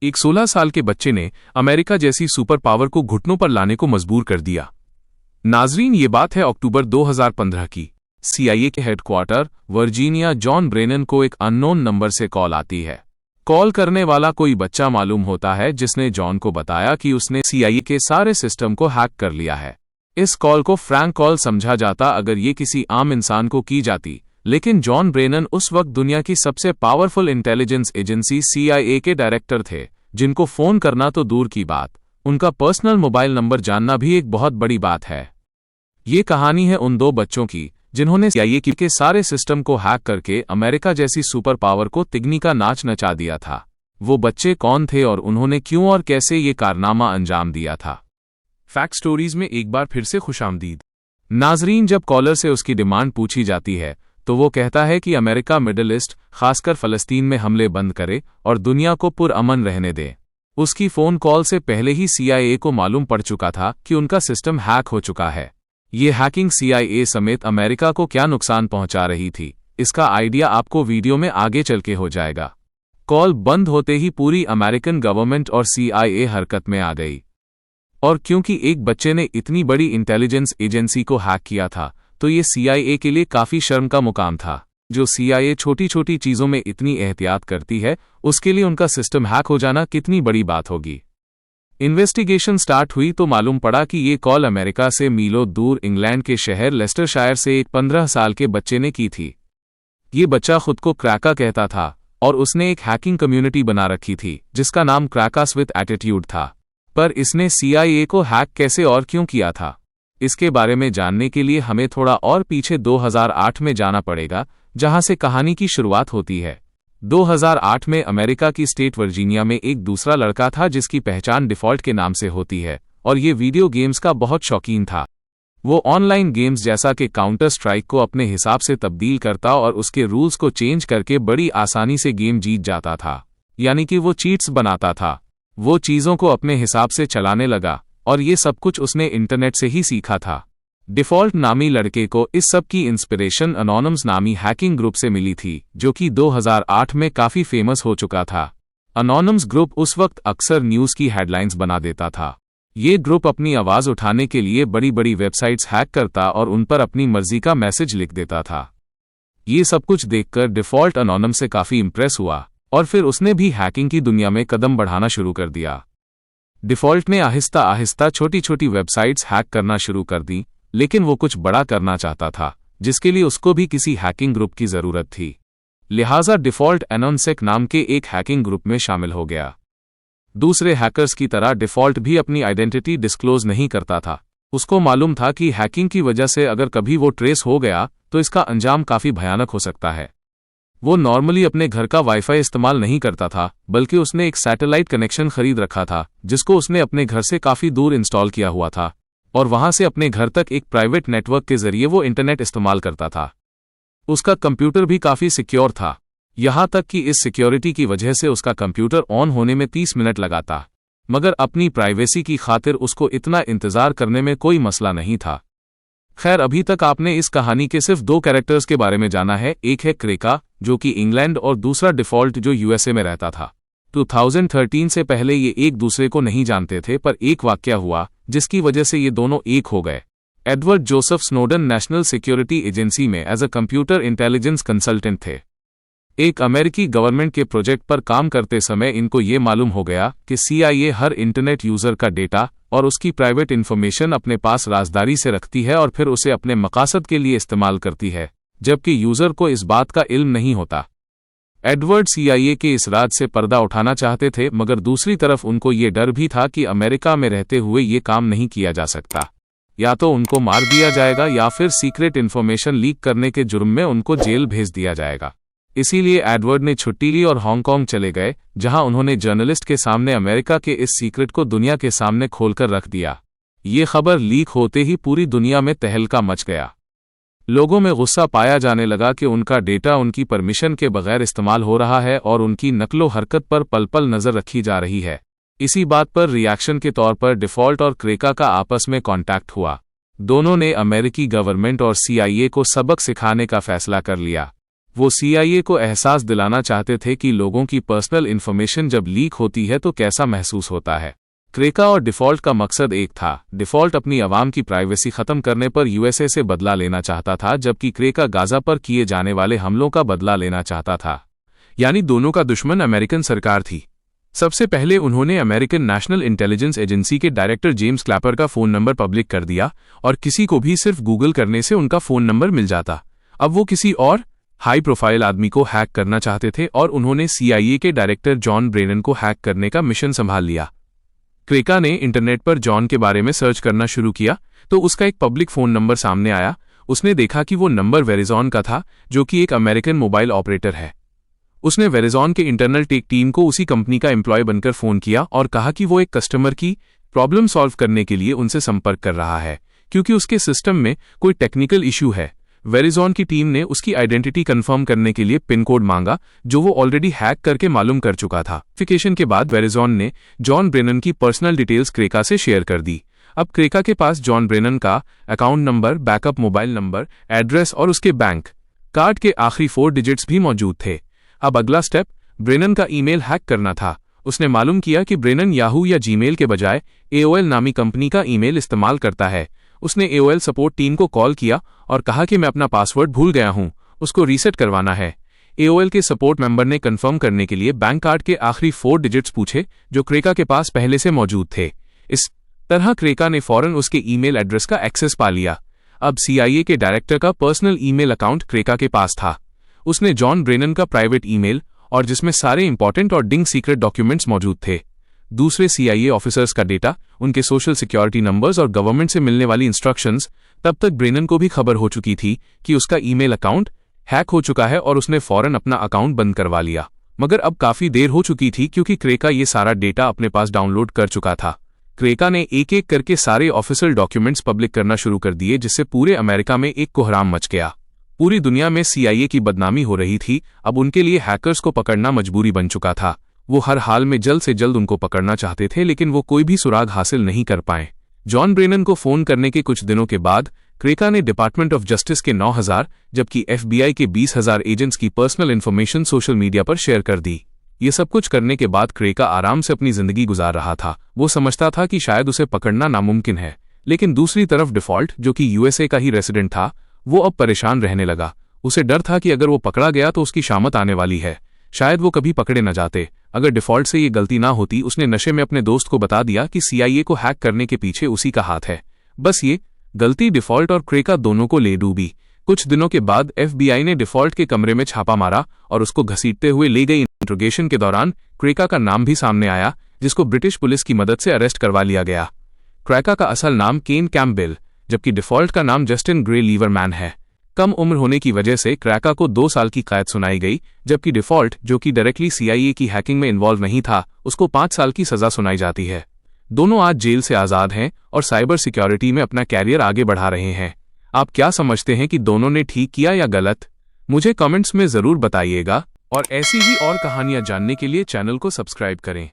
एक 16 साल के बच्चे ने अमेरिका जैसी सुपर पावर को घुटनों पर लाने को मजबूर कर दिया। नाजरीन, ये बात है अक्टूबर 2015 की। CIA के हेडक्वार्टर वर्जीनिया जॉन ब्रेनन को एक अननोन नंबर से कॉल आती है। कॉल करने वाला कोई बच्चा मालूम होता है जिसने जॉन को बताया कि उसने CIA के सारे सिस्टम को हैक कर लिया है। इस कॉल को फ्रैंक कॉल समझा जाता अगर ये किसी आम इंसान को की जाती, लेकिन जॉन ब्रेनन उस वक्त दुनिया की सबसे पावरफुल इंटेलिजेंस एजेंसी CIA के डायरेक्टर थे, जिनको फोन करना तो दूर की बात, उनका पर्सनल मोबाइल नंबर जानना भी एक बहुत बड़ी बात है। ये कहानी है उन दो बच्चों की जिन्होंने CIA के सारे सिस्टम को हैक करके अमेरिका जैसी सुपर पावर को तिगनी का नाच नचा दिया था। वो बच्चे कौन थे और उन्होंने क्यों और कैसे ये कारनामा अंजाम दिया था। फैक्ट स्टोरीज में एक बार फिर से खुशामदीद। नाजरीन, जब कॉलर से उसकी डिमांड पूछी जाती है तो वो कहता है कि अमेरिका मिडिल ईस्ट, खासकर फलस्तीन में हमले बंद करे और दुनिया को पुरअमन रहने दे। उसकी फोन कॉल से पहले ही CIA को मालूम पड़ चुका था कि उनका सिस्टम हैक हो चुका है। ये हैकिंग CIA समेत अमेरिका को क्या नुकसान पहुंचा रही थी, इसका आइडिया आपको वीडियो में आगे चल के हो जाएगा। कॉल बंद होते ही पूरी अमेरिकन गवर्नमेंट और CIA हरकत में आ गई। और क्योंकि एक बच्चे ने इतनी बड़ी इंटेलिजेंस एजेंसी को हैक किया था, तो ये CIA के लिए काफी शर्म का मुकाम था। जो CIA छोटी छोटी चीजों में इतनी एहतियात करती है, उसके लिए उनका सिस्टम हैक हो जाना कितनी बड़ी बात होगी। इन्वेस्टिगेशन स्टार्ट हुई तो मालूम पड़ा कि ये कॉल अमेरिका से मीलों दूर इंग्लैंड के शहर लेस्टरशायर से एक 15 साल के बच्चे ने की थी। ये बच्चा खुद को क्रैका कहता था और उसने एक हैकिंग कम्युनिटी बना रखी थी जिसका नाम क्रैकर्स विद एटीट्यूड था। पर इसने CIA को हैक कैसे और क्यों किया था, इसके बारे में जानने के लिए हमें थोड़ा और पीछे 2008 में जाना पड़ेगा, जहां से कहानी की शुरुआत होती है। 2008 में अमेरिका की स्टेट वर्जीनिया में एक दूसरा लड़का था जिसकी पहचान डिफ़ॉल्ट के नाम से होती है, और ये वीडियो गेम्स का बहुत शौकीन था। वो ऑनलाइन गेम्स जैसा कि काउंटर स्ट्राइक को अपने हिसाब से तब्दील करता और उसके रूल्स को चेंज करके बड़ी आसानी से गेम जीत जाता था, यानी कि वो चीट्स बनाता था। वो चीज़ों को अपने हिसाब से चलाने लगा और ये सब कुछ उसने इंटरनेट से ही सीखा था। डिफ़ॉल्ट नामी लड़के को इस सब की इंस्पिरेशन अनोनिमस नामी हैकिंग ग्रुप से मिली थी, जो कि 2008 में काफ़ी फेमस हो चुका था। अनोनिमस ग्रुप उस वक्त अक्सर न्यूज़ की हेडलाइंस बना देता था। ये ग्रुप अपनी आवाज़ उठाने के लिए बड़ी बड़ी वेबसाइट्स हैक करता और उन पर अपनी मर्जी का मैसेज लिख देता था। ये सब कुछ देखकर डिफ़ॉल्ट अनोनिमस से काफ़ी इंप्रेस हुआ और फिर उसने भी हैकिंग की दुनिया में कदम बढ़ाना शुरू कर दिया। डिफ़ॉल्ट ने आहिस्ता आहिस्ता छोटी छोटी वेबसाइट्स हैक करना शुरू कर दी, लेकिन वो कुछ बड़ा करना चाहता था, जिसके लिए उसको भी किसी हैकिंग ग्रुप की ज़रूरत थी। लिहाजा डिफ़ॉल्ट एनोनसेक नाम के एक हैकिंग ग्रुप में शामिल हो गया। दूसरे हैकर्स की तरह डिफ़ॉल्ट भी अपनी आइडेंटिटी डिस्क्लोज नहीं करता था। उसको मालूम था कि हैकिंग की वजह से अगर कभी वो ट्रेस हो गया तो इसका अंजाम काफ़ी भयानक हो सकता है। वो नॉर्मली अपने घर का वाईफाई इस्तेमाल नहीं करता था, बल्कि उसने एक सैटेलाइट कनेक्शन खरीद रखा था जिसको उसने अपने घर से काफ़ी दूर इंस्टॉल किया हुआ था, और वहां से अपने घर तक एक प्राइवेट नेटवर्क के जरिए वो इंटरनेट इस्तेमाल करता था। उसका कंप्यूटर भी काफ़ी सिक्योर था, यहाँ तक कि इस सिक्योरिटी की वजह से उसका कंप्यूटर ऑन होने में 30 मिनट लगाता, मगर अपनी प्राइवेसी की खातिर उसको इतना इंतज़ार करने में कोई मसला नहीं था। खैर, अभी तक आपने इस कहानी के सिर्फ 2 कैरेक्टर्स के बारे में जाना है। एक है क्रेका, जो कि इंग्लैंड, और दूसरा डिफ़ॉल्ट, जो USA में रहता था। 2013 से पहले ये एक दूसरे को नहीं जानते थे, पर एक वाकया हुआ जिसकी वजह से ये दोनों एक हो गए। Edward Joseph Snowden national security agency में as a computer intelligence consultant थे। एक अमेरिकी गवर्नमेंट के प्रोजेक्ट पर काम करते समय इनको ये मालूम हो गया कि CIA हर इंटरनेट यूज़र का डेटा और उसकी प्राइवेट इन्फॉर्मेशन अपने पास राजदारी से रखती है और फिर उसे अपने मकासद के लिए इस्तेमाल करती है, जबकि यूज़र को इस बात का इल्म नहीं होता। एडवर्ड CIA के इस राज से पर्दा उठाना चाहते थे, मगर दूसरी तरफ उनको ये डर भी था कि अमेरिका में रहते हुए ये काम नहीं किया जा सकता। या तो उनको मार दिया जाएगा या फिर सीक्रेट इन्फॉर्मेशन लीक करने के जुर्म में उनको जेल भेज दिया जाएगा। इसीलिए एडवर्ड ने छुट्टी ली और हांगकांग चले गए, जहां उन्होंने जर्नलिस्ट के सामने अमेरिका के इस सीक्रेट को दुनिया के सामने खोलकर रख दिया। ये खबर लीक होते ही पूरी दुनिया में तहलका मच गया। लोगों में गुस्सा पाया जाने लगा कि उनका डेटा उनकी परमिशन के बगैर इस्तेमाल हो रहा है और उनकी नकलो हरकत पर पल पल नज़र रखी जा रही है। इसी बात पर रिएक्शन के तौर पर डिफ़ॉल्ट और क्रेका का आपस में कॉन्टैक्ट हुआ। दोनों ने अमेरिकी गवर्नमेंट और CIA को सबक सिखाने का फैसला कर लिया। वो CIA को एहसास दिलाना चाहते थे कि लोगों की पर्सनल इन्फॉर्मेशन जब लीक होती है तो कैसा महसूस होता है। क्रेका और डिफ़ॉल्ट का मकसद एक था। डिफ़ॉल्ट अपनी आवाम की प्राइवेसी खत्म करने पर USA से बदला लेना चाहता था, जबकि क्रेका गाज़ा पर किए जाने वाले हमलों का बदला लेना चाहता था। यानी दोनों का दुश्मन अमेरिकन सरकार थी। सबसे पहले उन्होंने अमेरिकन नेशनल इंटेलिजेंस एजेंसी के डायरेक्टर जेम्स क्लैपर का फ़ोन नंबर पब्लिक कर दिया और किसी को भी सिर्फ गूगल करने से उनका फ़ोन नंबर मिल जाता। अब वो किसी और हाई प्रोफाइल आदमी को हैक करना चाहते थे और उन्होंने CIA के डायरेक्टर जॉन ब्रेनन को हैक करने का मिशन संभाल लिया। क्रेका ने इंटरनेट पर जॉन के बारे में सर्च करना शुरू किया तो उसका एक पब्लिक फ़ोन नंबर सामने आया। उसने देखा कि वो नंबर वेरिज़ॉन का था, जो कि एक अमेरिकन मोबाइल ऑपरेटर है। उसने वेरिज़ॉन के इंटरनल टेक टीम को उसी कंपनी का एम्प्लॉय बनकर फ़ोन किया और कहा कि वो एक कस्टमर की प्रॉब्लम सॉल्व करने के लिए उनसे संपर्क कर रहा है, क्योंकि उसके सिस्टम में कोई टेक्निकल इशू है। वेरिज़ॉन की टीम ने उसकी आइडेंटिटी कंफर्म करने के लिए पिन कोड मांगा, जो वो ऑलरेडी हैक करके मालूम कर चुका था। वेरिफिकेशन के बाद वेरिज़ॉन ने जॉन ब्रेनन की पर्सनल डिटेल्स क्रेका से शेयर कर दी। अब क्रेका के पास जॉन ब्रेनन का account number, backup mobile number, address और उसके बैंक कार्ड के आखिरी 4 डिजिट्स भी मौजूद थे। अब अगला स्टेप ब्रेनन का ईमेल हैक करना था। उसने मालूम किया कि ब्रेनन याहू या जीमेल के बजाय AOL नामी कंपनी का ईमेल इस्तेमाल करता है। उसने AOL सपोर्ट टीम को कॉल किया और कहा कि मैं अपना पासवर्ड भूल गया हूं, उसको रीसेट करवाना है। AOL के सपोर्ट मेंबर ने कंफर्म करने के लिए बैंक कार्ड के आखिरी 4 डिजिट्स पूछे, जो क्रेका के पास पहले से मौजूद थे। इस तरह क्रेका ने फौरन उसके ईमेल एड्रेस का एक्सेस पा लिया। अब CIA के डायरेक्टर का पर्सनल ईमेल अकाउंट क्रेका के पास था। उसने जॉन ब्रेनन का प्राइवेट ईमेल, और जिसमें सारे इंपॉर्टेंट और डिंग सीक्रेट डॉक्यूमेंट्स मौजूद थे, दूसरे CIA ऑफिसर्स का डेटा, उनके सोशल सिक्योरिटी नंबर्स और गवर्नमेंट से मिलने वाली इंस्ट्रक्शंस। तब तक ब्रेनन को भी खबर हो चुकी थी कि उसका ईमेल अकाउंट हैक हो चुका है और उसने फौरन अपना अकाउंट बंद करवा लिया। मगर अब काफ़ी देर हो चुकी थी, क्योंकि क्रेका ये सारा डेटा अपने पास डाउनलोड कर चुका था। क्रेका ने एक एक करके सारे ऑफिशियल डॉक्यूमेंट्स पब्लिक करना शुरू कर दिए, जिससे पूरे अमेरिका में एक कोहराम मच गया। पूरी दुनिया में CIA की बदनामी हो रही थी। अब उनके लिए हैकर्स को पकड़ना मजबूरी बन चुका था। वो हर हाल में जल्द से जल्द उनको पकड़ना चाहते थे, लेकिन वो कोई भी सुराग हासिल नहीं कर पाए। जॉन ब्रेनन को फ़ोन करने के कुछ दिनों के बाद क्रेका ने डिपार्टमेंट ऑफ जस्टिस के 9,000 जबकि FBI के 20,000 एजेंट्स की पर्सनल इन्फॉर्मेशन सोशल मीडिया पर शेयर कर दी। ये सब कुछ करने के बाद क्रेका आराम से अपनी जिंदगी गुजार रहा था। वो समझता था कि शायद उसे पकड़ना नामुमकिन है, लेकिन दूसरी तरफ डिफ़ॉल्ट, जो कि USA का ही रेसिडेंट था, वो अब परेशान रहने लगा। उसे डर था कि अगर वो पकड़ा गया तो उसकी शामत आने वाली है। शायद वो कभी पकड़े न जाते। अगर डिफ़ॉल्ट से ये गलती ना होती, उसने नशे में अपने दोस्त को बता दिया कि CIA को हैक करने के पीछे उसी का हाथ है। बस ये गलती डिफ़ॉल्ट और क्रेका दोनों को ले डूबी। कुछ दिनों के बाद FBI ने डिफ़ॉल्ट के कमरे में छापा मारा और उसको घसीटते हुए ले गई। इंट्रोगेशन के दौरान क्रेका का नाम भी सामने आया, जिसको ब्रिटिश पुलिस की मदद से अरेस्ट करवा लिया गया। क्रेका का असल नाम केन कैम्पबेल, जबकि डिफ़ॉल्ट का नाम जस्टिन ग्रे लीवरमैन है। कम उम्र होने की वजह से क्रेका को 2 साल की कैद सुनाई गई, जबकि डिफ़ॉल्ट, जो कि डायरेक्टली CIA की हैकिंग में इन्वॉल्व नहीं था, उसको 5 साल की सज़ा सुनाई जाती है। दोनों आज जेल से आज़ाद हैं और साइबर सिक्योरिटी में अपना कैरियर आगे बढ़ा रहे हैं। आप क्या समझते हैं कि दोनों ने ठीक किया या गलत? मुझे कमेंट्स में ज़रूर बताइएगा और ऐसी ही और कहानियाँ जानने के लिए चैनल को सब्सक्राइब करें।